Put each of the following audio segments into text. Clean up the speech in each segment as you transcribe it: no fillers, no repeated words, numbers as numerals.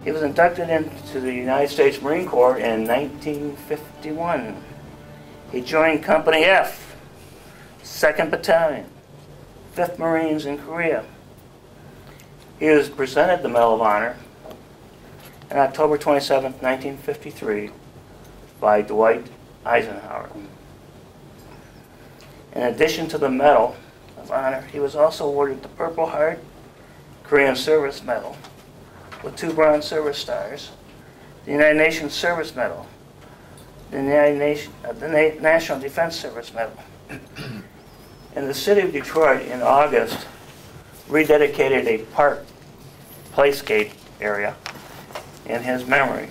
He was inducted into the United States Marine Corps in 1951. He joined Company F, 2nd Battalion, 5th Marines in Korea. He was presented the Medal of Honor on October 27, 1953 by Dwight Eisenhower. In addition to the Medal of Honor, he was also awarded the Purple Heart Korean Service Medal with 2 Bronze Service Stars, the United Nations Service Medal, the National Defense Service Medal. And the city of Detroit in August rededicated a park playscape area in his memory,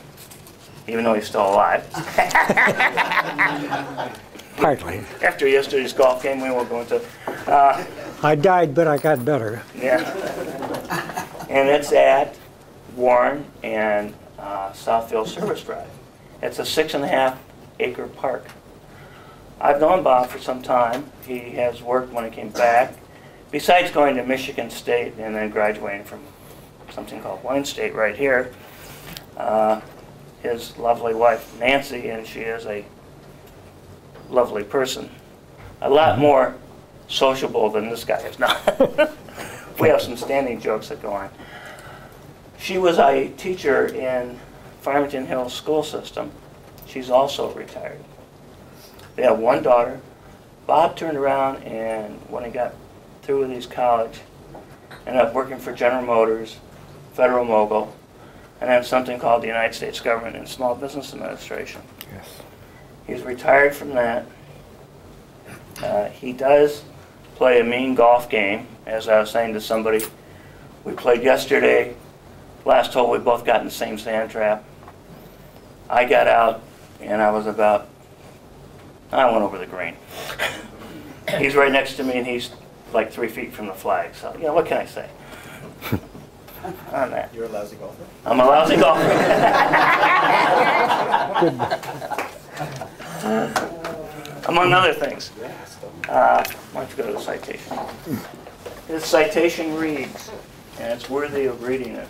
even though he's still alive. Partly. After yesterday's golf game, we won't go into. I died, but I got better. Yeah. And it's at Warren and Southfield Service Drive. It's a 6.5-acre park. I've known Bob for some time. He has worked when he came back. Besides going to Michigan State and then graduating from something called Wayne State right here, his lovely wife Nancy, and she is a lovely person. A lot more sociable than this guy is now. We have some standing jokes that go on. She was a teacher in Farmington Hills school system. She's also retired. They have 1 daughter. Bob turned around and when he got through with his college, ended up working for General Motors, Federal Mogul, and then something called the United States Government and Small Business Administration. Yes. He's retired from that. He does play a mean golf game, as I was saying to somebody. We played yesterday. Last hole, we both got in the same sand trap. I got out, and I was about, I went over the green. He's right next to me, and he's like 3 feet from the flag. So, you know, what can I say on that? You're a lousy golfer? I'm a lousy golfer. Among other things. Why don't you go to the citation? His citation reads, and it's worthy of reading it.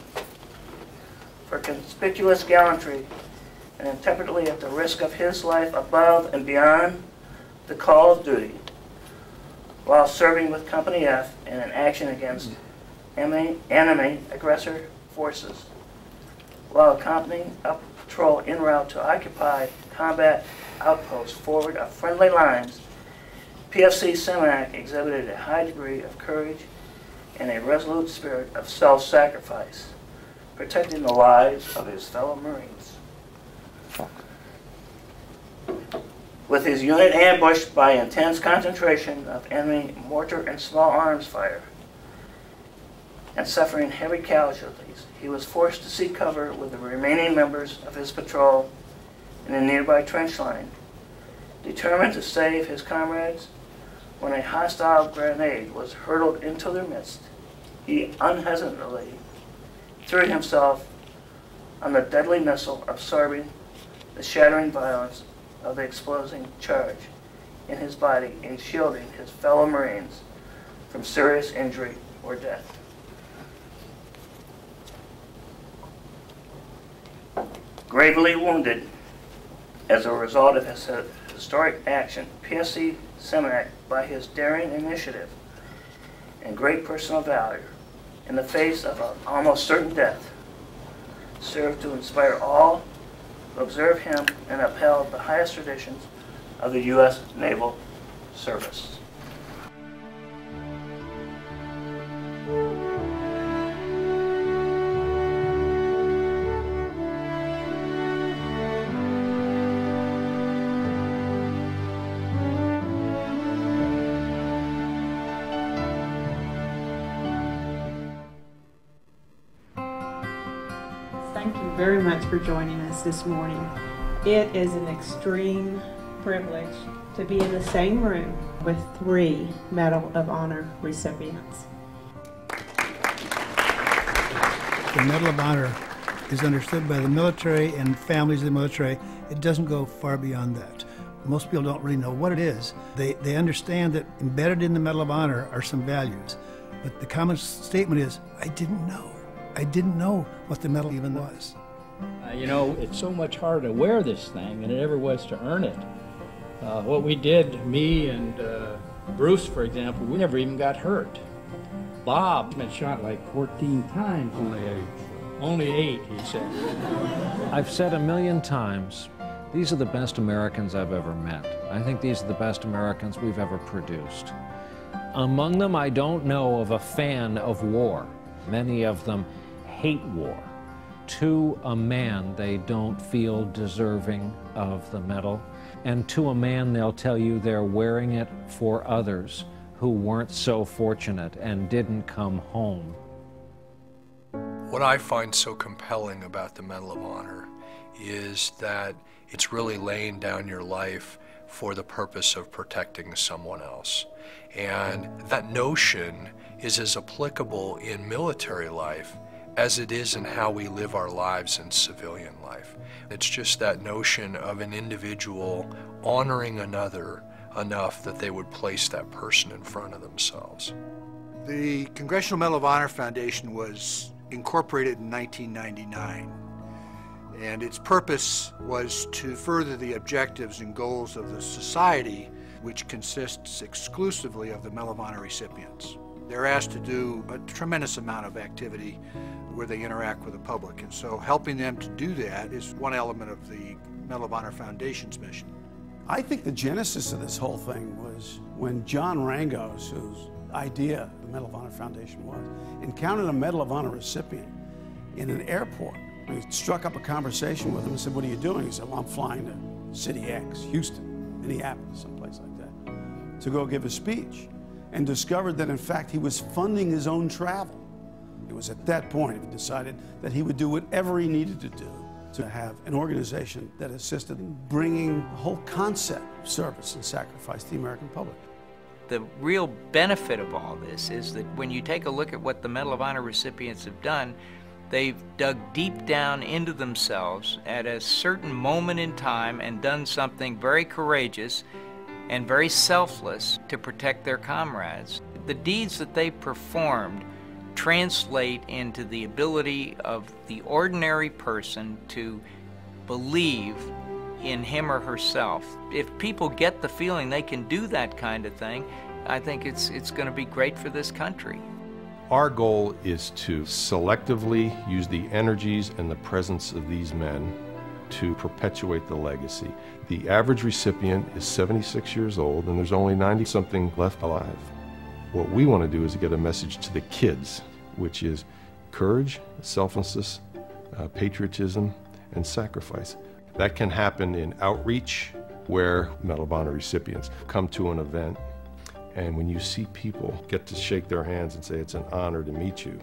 For conspicuous gallantry and intemperately at the risk of his life above and beyond the call of duty, while serving with Company F in an action against enemy aggressor forces, while accompanying a patrol en route to occupy combat outposts forward of friendly lines, PFC Simanek exhibited a high degree of courage and a resolute spirit of self-sacrifice, protecting the lives of his fellow Marines. With his unit ambushed by intense concentration of enemy mortar and small arms fire, and suffering heavy casualties, he was forced to seek cover with the remaining members of his patrol in a nearby trench line. Determined to save his comrades, when a hostile grenade was hurled into their midst, he unhesitatingly threw himself on the deadly missile, absorbing the shattering violence of the exploding charge in his body and shielding his fellow Marines from serious injury or death. Gravely wounded as a result of his historic action, PFC Simanek, by his daring initiative and great personal valor in the face of an almost certain death, served to inspire all who observe him and upheld the highest traditions of the U.S. Naval Service. Thank you very much for joining us this morning. It is an extreme privilege to be in the same room with 3 Medal of Honor recipients. The Medal of Honor is understood by the military and families of the military. It doesn't go far beyond that. Most people don't really know what it is. They understand that embedded in the Medal of Honor are some values. But the common statement is, I didn't know. I didn't know what the medal even was. You know, it's so much harder to wear this thing than it ever was to earn it. What we did, me and Bruce, for example, we never even got hurt. Bob been shot like 14 times. Only 8, he said. I've said a million times, these are the best Americans I've ever met. I think these are the best Americans we've ever produced. Among them, I don't know of a fan of war. Many of them hate war. To a man, they don't feel deserving of the medal. And to a man, they'll tell you they're wearing it for others who weren't so fortunate and didn't come home. What I find so compelling about the Medal of Honor is that it's really laying down your life for the purpose of protecting someone else. And that notion is as applicable in military life as it is in how we live our lives in civilian life. It's just that notion of an individual honoring another enough that they would place that person in front of themselves. The Congressional Medal of Honor Foundation was incorporated in 1999, and its purpose was to further the objectives and goals of the society, which consists exclusively of the Medal of Honor recipients. They're asked to do a tremendous amount of activity where they interact with the public, and so helping them to do that is one element of the Medal of Honor Foundation's mission. I think the genesis of this whole thing was when John Rangos, whose idea the Medal of Honor Foundation was, encountered a Medal of Honor recipient in an airport. He struck up a conversation with him and said, "What are you doing?" He said, "Well, I'm flying to City X, Houston, Minneapolis, someplace like that, to go give a speech," and discovered that, in fact, he was funding his own travel. It was at that point he decided that he would do whatever he needed to do to have an organization that assisted in bringing the whole concept of service and sacrifice to the American public. The real benefit of all this is that when you take a look at what the Medal of Honor recipients have done, they've dug deep down into themselves at a certain moment in time and done something very courageous and very selfless to protect their comrades. The deeds that they performed translate into the ability of the ordinary person to believe in him or herself. If people get the feeling they can do that kind of thing, I think it's going to be great for this country. Our goal is to selectively use the energies and the presence of these men to perpetuate the legacy. The average recipient is 76 years old and there's only 90-something left alive. What we want to do is get a message to the kids, which is courage, selflessness, patriotism, and sacrifice. That can happen in outreach, where Medal of Honor recipients come to an event, and when you see people get to shake their hands and say it's an honor to meet you,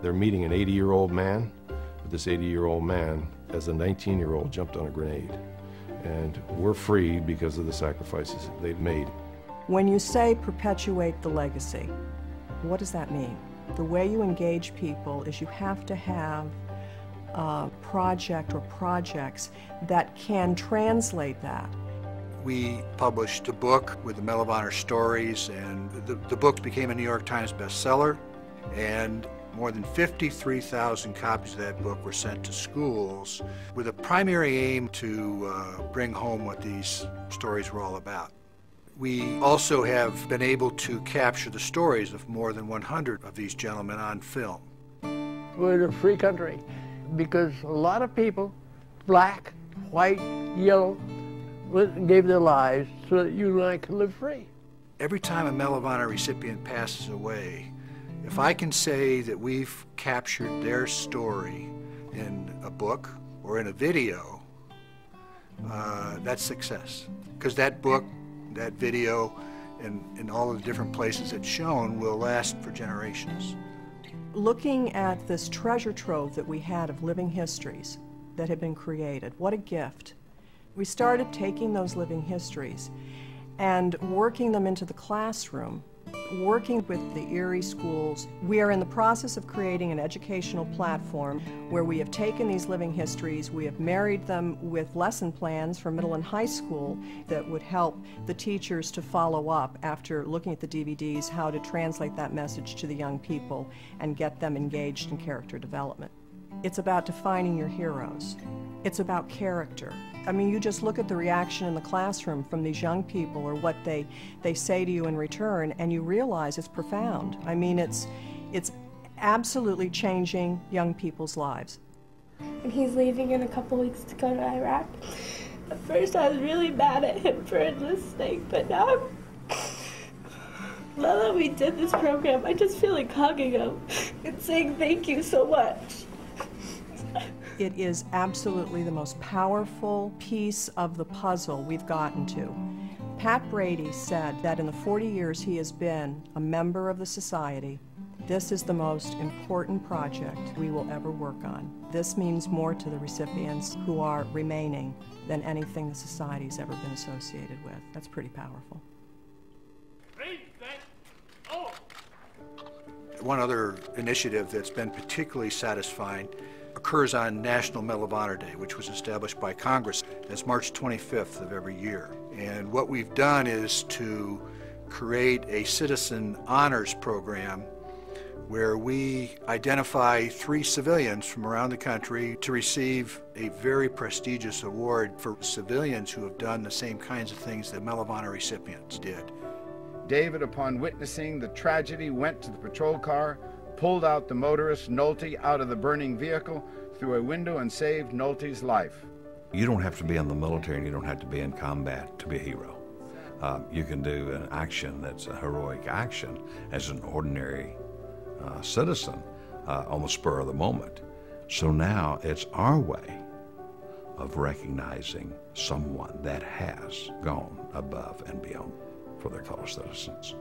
they're meeting an 80-year-old man, but this 80-year-old man, as a 19-year-old, jumped on a grenade. And we're free because of the sacrifices they've made. When you say perpetuate the legacy, what does that mean? The way you engage people is you have to have a project or projects that can translate that. We published a book with the Medal of Honor stories, and the book became a New York Times bestseller, and more than 53,000 copies of that book were sent to schools with a primary aim to bring home what these stories were all about. We also have been able to capture the stories of more than 100 of these gentlemen on film. We're a free country because a lot of people, black, white, yellow, gave their lives so that you and I could live free. Every time a Medal of Honor recipient passes away, if I can say that we've captured their story in a book or in a video, that's success. Because that book, that video, and all of the different places it's shown will last for generations. Looking at this treasure trove that we had of living histories that had been created, what a gift. We started taking those living histories and working them into the classroom Working with the Erie schools, we are in the process of creating an educational platform where we have taken these living histories, we have married them with lesson plans for middle and high school that would help the teachers to follow up after looking at the DVDs, how to translate that message to the young people and get them engaged in character development. It's about defining your heroes. It's about character. I mean, you just look at the reaction in the classroom from these young people or what they say to you in return, and you realize it's profound. I mean, it's absolutely changing young people's lives. And he's leaving in a couple weeks to go to Iraq. At first I was really mad at him for enlisting, but now that we did this program, I just feel like hugging him and saying thank you so much. It is absolutely the most powerful piece of the puzzle we've gotten to. Pat Brady said that in the 40 years he has been a member of the Society, this is the most important project we will ever work on. This means more to the recipients who are remaining than anything the Society's ever been associated with. That's pretty powerful. One other initiative that's been particularly satisfying occurs on National Medal of Honor Day, which was established by Congress. That's March 25th of every year. And what we've done is to create a citizen honors program where we identify 3 civilians from around the country to receive a very prestigious award for civilians who have done the same kinds of things that Medal of Honor recipients did. David, upon witnessing the tragedy, went to the patrol car, pulled out the motorist, Nolte, out of the burning vehicle through a window and saved Nolte's life. You don't have to be in the military and you don't have to be in combat to be a hero. You can do an action that's a heroic action as an ordinary citizen on the spur of the moment. So now it's our way of recognizing someone that has gone above and beyond for their fellow citizens.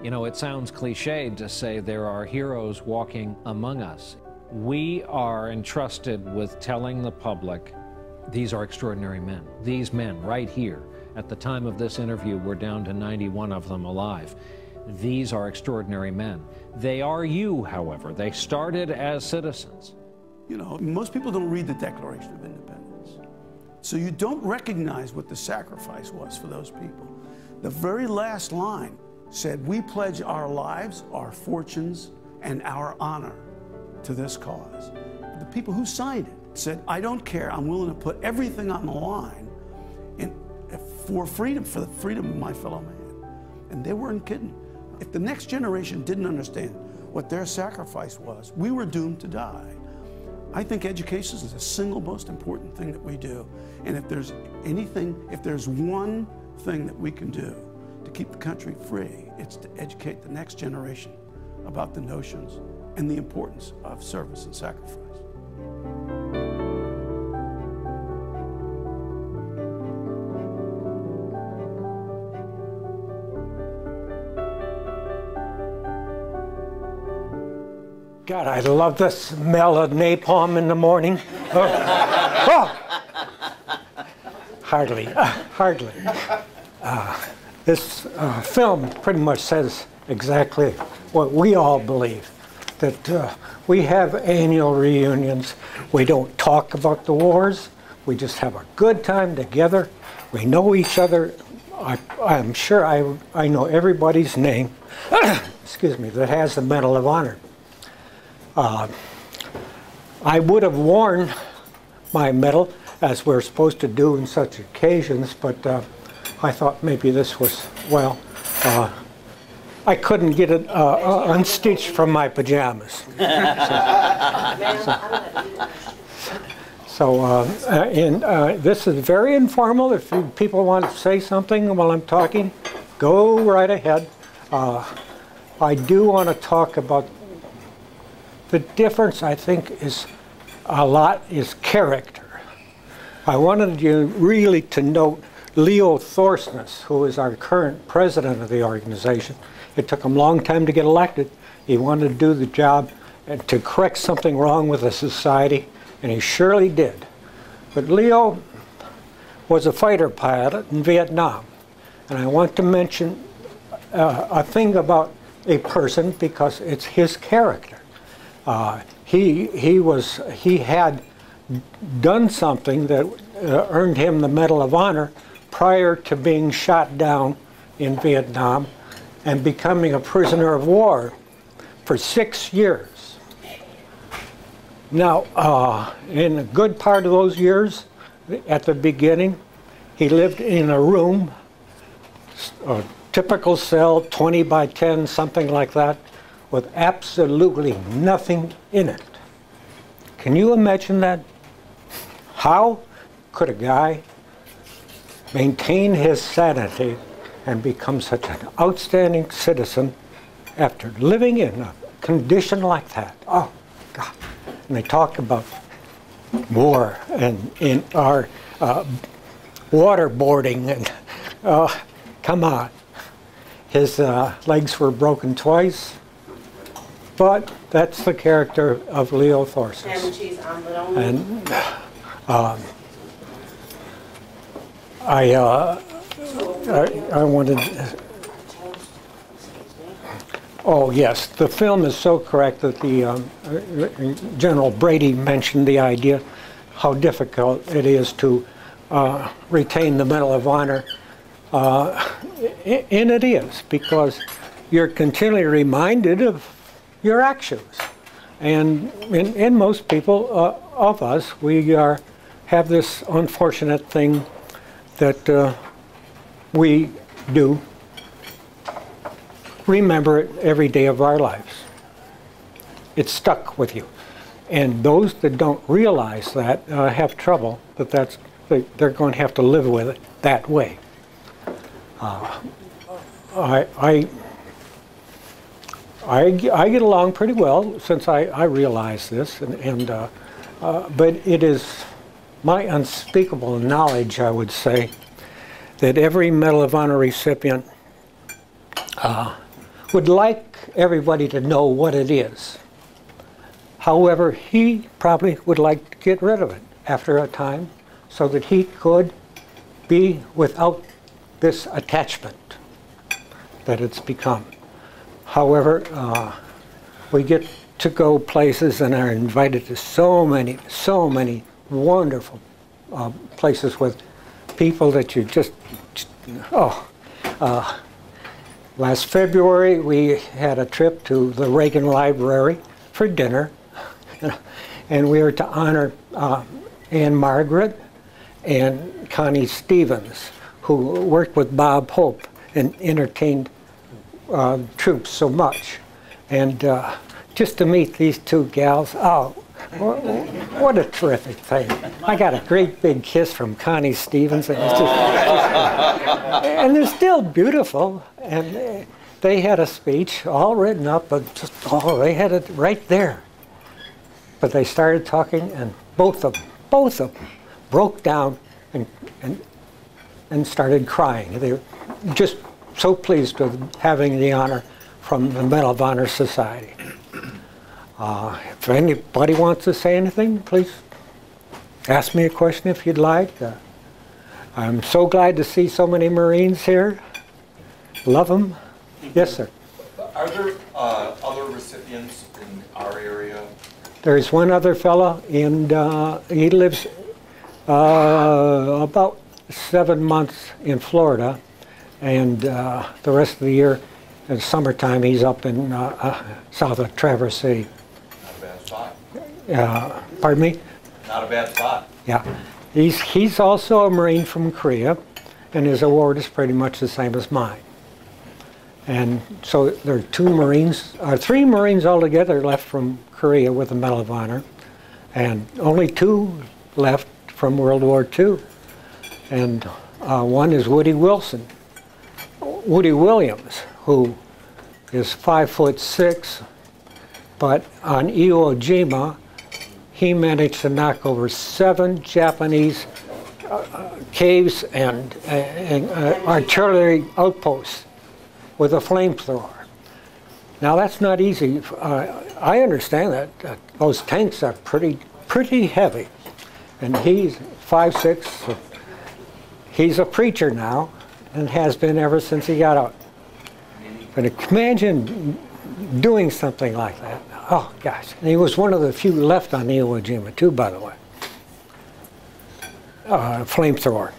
You know, it sounds cliched to say there are heroes walking among us. We are entrusted with telling the public these are extraordinary men. These men right here, at the time of this interview, we're down to 91 of them alive. These are extraordinary men. They are you, however. They started as citizens. You know, most people don't read the Declaration of Independence. So you don't recognize what the sacrifice was for those people. The very last line said, "We pledge our lives, our fortunes, and our honor to this cause." The people who signed it said, "I don't care, I'm willing to put everything on the line for freedom, for the freedom of my fellow man." And they weren't kidding. If the next generation didn't understand what their sacrifice was, we were doomed to die. I think education is the single most important thing that we do. And if there's one thing that we can do to keep the country free, it's to educate the next generation about the notions and the importance of service and sacrifice. God, I love the smell of napalm in the morning. Oh. Hardly. This film pretty much says exactly what we all believe, that we have annual reunions. We don't talk about the wars. We just have a good time together. We know each other. I'm sure I know everybody's name, excuse me, that has the Medal of Honor. I would have worn my medal, as we're supposed to do in such occasions, but I thought maybe this was, well, I couldn't get it unstitched from my pajamas. This is very informal. If people want to say something while I'm talking, go right ahead. I do want to talk about the difference, I think, is character. I wanted you really to note Leo Thorsness, who is our current president of the organization. It took him a long time to get elected. He wanted to do the job and to correct something wrong with the society, and he surely did. But Leo was a fighter pilot in Vietnam, and I want to mention a thing about a person because it's his character. He had done something that earned him the Medal of Honor prior to being shot down in Vietnam and becoming a prisoner of war for 6 years. Now, in a good part of those years, at the beginning, he lived in a room, a typical cell, 20 by 10, something like that, with absolutely nothing in it. Can you imagine that? How could a guy maintain his sanity and become such an outstanding citizen after living in a condition like that? Oh, God. And they talk about war and in our waterboarding and come on. His legs were broken twice, but that's the character of Leo Thorsis. And I wanted. Oh yes, the film is so correct that the General Brady mentioned the idea how difficult it is to retain the Medal of Honor, and it is because you're continually reminded of your actions, and in most people of us, we have this unfortunate thing that we do remember it every day of our lives. It's stuck with you. And those that don't realize that have trouble, that they're going to have to live with it that way. I get along pretty well since I realize this, but it is my unspeakable knowledge, I would say, that every Medal of Honor recipient would like everybody to know what it is. However, he probably would like to get rid of it after a time so that he could be without this attachment that it's become. However, we get to go places and are invited to so many wonderful places with people that you just, last February, we had a trip to the Reagan Library for dinner, and we were to honor Anne Margaret and Connie Stevens, who worked with Bob Hope and entertained troops so much. And just to meet these two gals, oh, what a terrific thing. I got a great big kiss from Connie Stevens, and, and they're still beautiful. And they had a speech all written up, but just, they had it right there. But they started talking, and both of them broke down and started crying. They were just so pleased with having the honor from the Medal of Honor Society. If anybody wants to say anything, please ask me a question if you'd like. I'm so glad to see so many Marines here. Love them. Yes, sir. Are there other recipients in our area? There's one other fellow, and he lives about 7 months in Florida, and the rest of the year, in summertime, he's up in south of Traverse City. Not a bad spot. Pardon me? Not a bad spot. Yeah. He's also a Marine from Korea, and his award is pretty much the same as mine. And so there are 3 Marines altogether left from Korea with the Medal of Honor, and only 2 left from World War II. And one is Woody Williams, who is 5'6", but on Iwo Jima, he managed to knock over 7 Japanese caves and artillery outposts with a flamethrower. Now that's not easy. I understand that those tanks are pretty heavy, and he's 5'6". He's a preacher now, and has been ever since he got out. But imagine doing something like that. Oh, gosh. And he was one of the few left on the Iwo Jima, too, by the way. Flamethrower.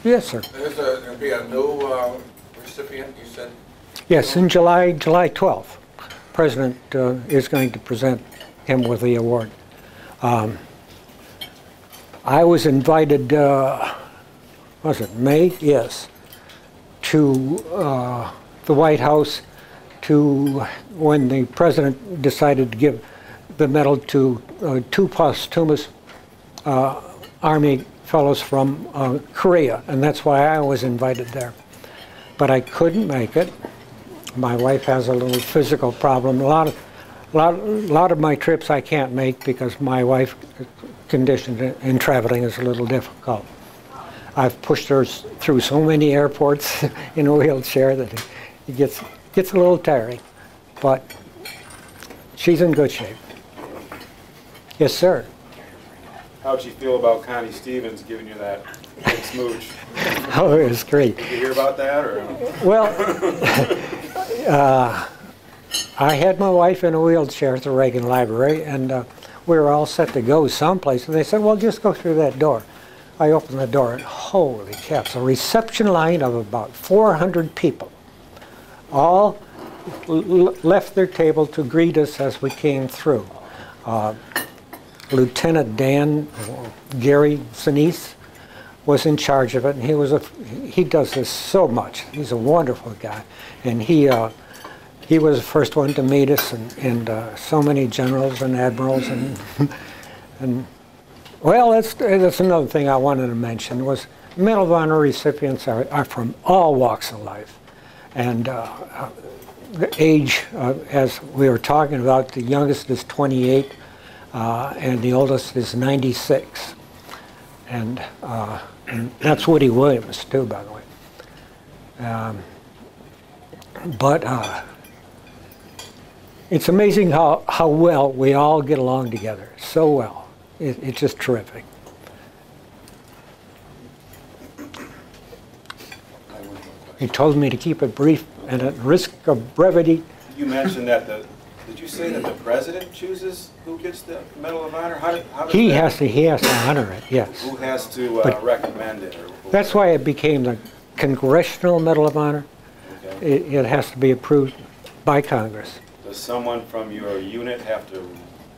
Yes, sir. There's going to be a new recipient, you said? Yes, in July 12th, President is going to present him with the award. I was invited, was it May? Yes, to the White House when the President decided to give the medal to 2 posthumous Army fellows from Korea, and that's why I was invited there. But I couldn't make it. My wife has a little physical problem. A lot of my trips I can't make because my wife's condition in traveling is a little difficult. I've pushed her through so many airports in a wheelchair that it gets a little tiring, but she's in good shape. Yes, sir. How'd you feel about Connie Stevens giving you that big smooch? Oh, it was great. Did you hear about that, or? Well, I had my wife in a wheelchair at the Reagan Library, and we were all set to go someplace, and they said, well, just go through that door. I opened the door, and holy caps, a reception line of about 400 people, all left their table to greet us as we came through. Lieutenant Gary Sinise was in charge of it, and he does this so much. He's a wonderful guy, and he was the first one to meet us, and so many generals and admirals, and well, that's another thing I wanted to mention was Medal of Honor recipients are from all walks of life, and the age, as we were talking about, the youngest is 28. And the oldest is 96, and that's Woody Williams too, by the way. But it's amazing how well we all get along together, so well. It's just terrific. He told me to keep it brief and at risk of brevity. You mentioned that did you say that the President chooses who gets the Medal of Honor? How does He that, has to honor it, yes. Who has to recommend it? That's why it became the Congressional Medal of Honor. Okay. It has to be approved by Congress. Does someone from your unit have to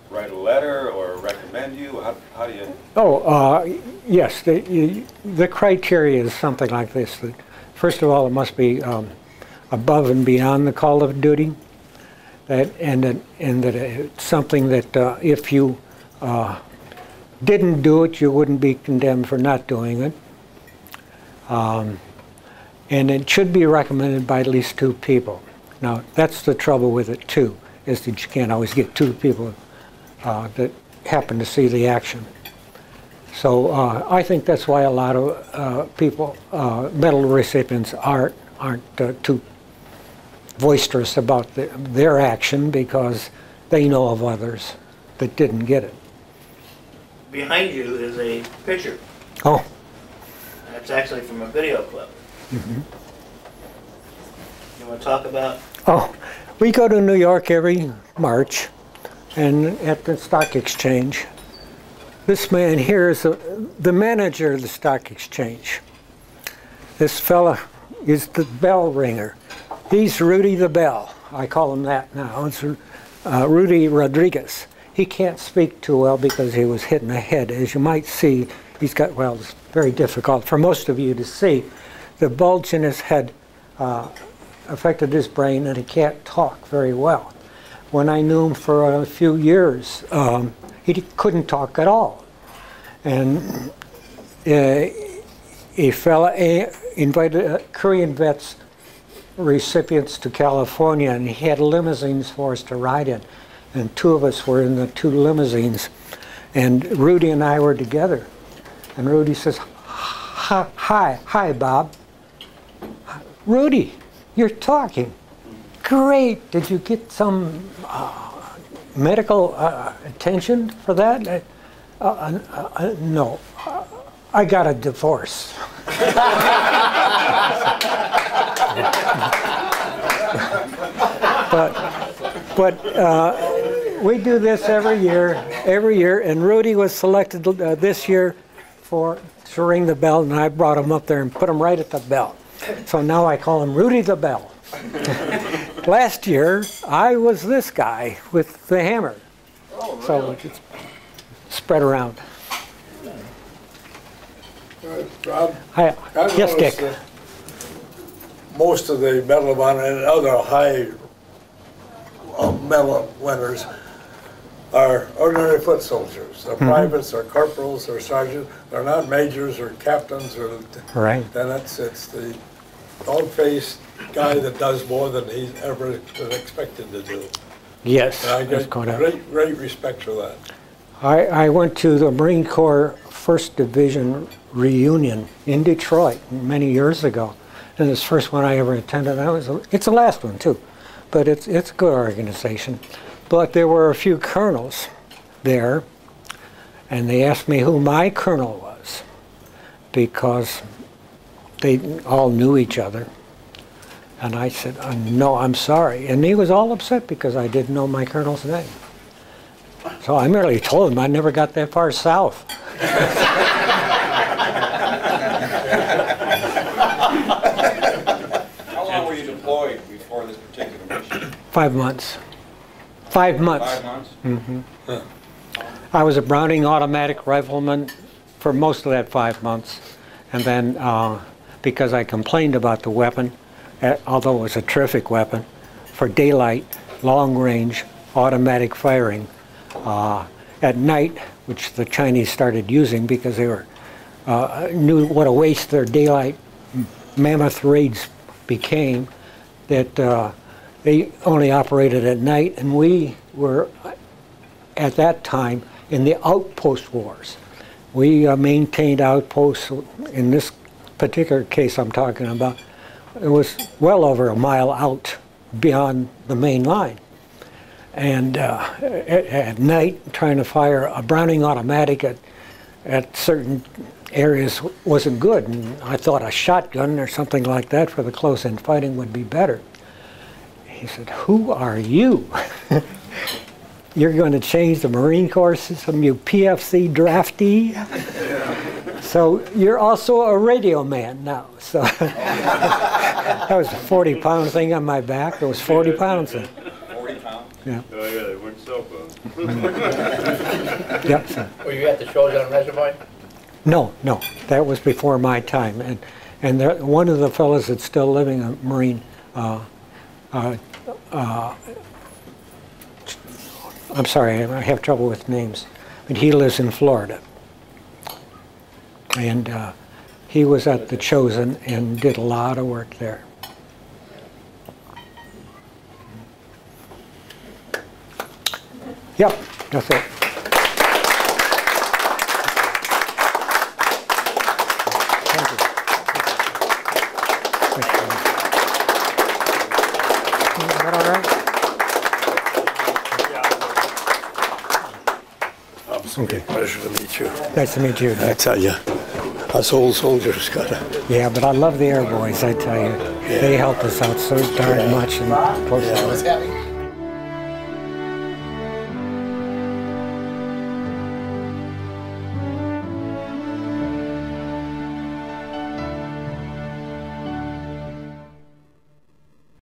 write a letter or recommend you? How do you? Oh, yes. The criteria is something like this. That first of all, it must be above and beyond the call of duty. And that it's something that if you didn't do it, you wouldn't be condemned for not doing it. And it should be recommended by at least 2 people. Now, that's the trouble with it, too, is that you can't always get 2 people that happen to see the action. So I think that's why a lot of people, medal recipients, aren't too boisterous about their action because they know of others that didn't get it. Behind you is a picture. Oh. That's actually from a video clip. Mm-hmm. You want to talk about? Oh, we go to New York every March, and at the stock exchange, this man here is the manager of the stock exchange. This fella is the bell ringer. He's Rudy the Bell. I call him that now. It's Rudy Rodriguez. He can't speak too well because he was hit in the head. As you might see, he's got, well, it's very difficult for most of you to see. The bulge in his head affected his brain, and he can't talk very well. When I knew him for a few years, he couldn't talk at all. And a fella invited Korean vets recipients to California, and he had limousines for us to ride in, and 2 of us were in the 2 limousines, and Rudy and I were together, and Rudy says, hi Bob. Rudy, you're talking. Great. Did you get some medical attention for that? No. I got a divorce. But we do this every year, and Rudy was selected this year to ring the bell, and I brought him up there and put him right at the bell. So now I call him Rudy the Bell. Last year, I was this guy with the hammer. Oh, really? So it's spread around. Rob? Hi. Yes, Dick. Most of the Medal of Honor and other high medal winners are ordinary foot soldiers. They're privates or corporals or sergeants. They're not majors or captains or lieutenants. It's the dog-faced guy that does more than he's ever been expected to do. Yes, and I get great respect for that. I went to the Marine Corps 1st Division reunion in Detroit many years ago, and it's the first one I ever attended. It's the last one too, but it's a good organization. But there were a few colonels there, and they asked me who my colonel was, because they all knew each other. And I said, no, I'm sorry. And he was all upset because I didn't know my colonel's name. So I merely told him I never got that far south. How long were you deployed before this particular mission? 5 months. 5 months. 5 months? Mm-hmm. I was a Browning automatic rifleman for most of that 5 months. And then because I complained about the weapon, although it was a terrific weapon, for daylight, long range, automatic firing, at night, which the Chinese started using because they were knew what a waste their daylight mammoth raids became, that they only operated at night, and we were at that time in the outpost wars. We maintained outposts. In this particular case I'm talking about, it was well over a mile out beyond the main line. And at night, trying to fire a Browning automatic at certain areas wasn't good. And I thought a shotgun or something like that for the close-in fighting would be better. He said, "Who are you? You're going to change the Marine Corps system, you PFC draftee? So you're also a radio man now." So that was a 40-pound thing on my back. It was 40 pounds then. 40 pounds? Yeah. Oh yeah, they weren't so fun. Yep. Were you at the Showdown Reservoir? No, that was before my time. And there, one of the fellows that's still living, a Marine, I'm sorry, I have trouble with names, but he lives in Florida. And he was at the Chosen and did a lot of work there. Yep, that's it. Thank you. Is that all right? Okay. Pleasure to meet you. Nice to meet you. I tell you, us old soldiers gotta. Yeah, but I love the Air Boys, I tell you. They help us out so darn much. And